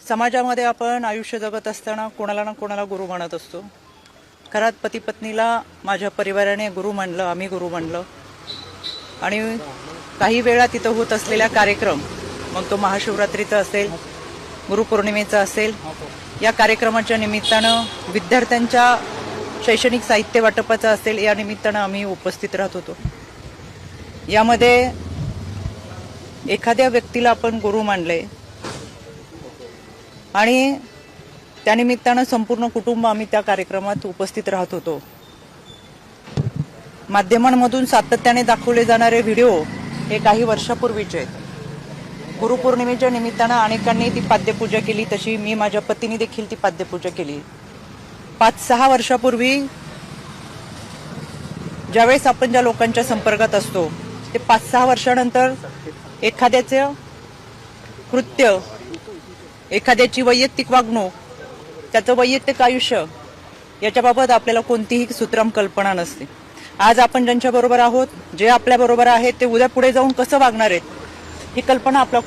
समाजामध्ये आपण आयुष्य जगत असताना कोणाला ना कोणाला गुरु मानत असतो. घरात पती पत्नीला माझ्या परिवाराने गुरु मानलं, आम्ही गुरु मानलं. आणि काही वेळा तिथं होत असलेला कार्यक्रम, मग तो महाशिवरात्रीचा असेल, गुरुपौर्णिमेचा असेल, या कार्यक्रमाच्या निमित्तानं विद्यार्थ्यांच्या शैक्षणिक साहित्य वाटपाचा असेल, या निमित्तानं आम्ही उपस्थित राहत होतो. यामध्ये एखाद्या व्यक्तीला आपण गुरु मानले आणि त्यानिमित्तानं संपूर्ण कुटुंब आम्ही त्या कार्यक्रमात उपस्थित राहत होतो. माध्यमांमधून सातत्याने दाखवले जाणारे व्हिडिओ हे काही वर्षापूर्वीचे आहेत. गुरुपौर्णिमेच्या निमित्तानं अनेकांनी ती पाद्यपूजा केली, तशी मी माझ्या पतीने देखील ती पाद्यपूजा केली. 5-6 वर्षापूर्वी ज्यावेळेस आपण ज्या लोकांच्या संपर्कात असतो, ते 5-6 वर्षानंतर एखाद्याचं कृत्य, एखाद्याची वैयक्तिक वागणूक, त्याचं वैयक्तिक आयुष्य याच्याबाबत आपल्याला कोणतीही सुतराम कल्पना नसते. आज आपण ज्यांच्या बरोबर आहोत, जे आपल्या बरोबर आहेत, ते उद्या पुढे जाऊन कसं वागणार आहेत ही कल्पना आपल्या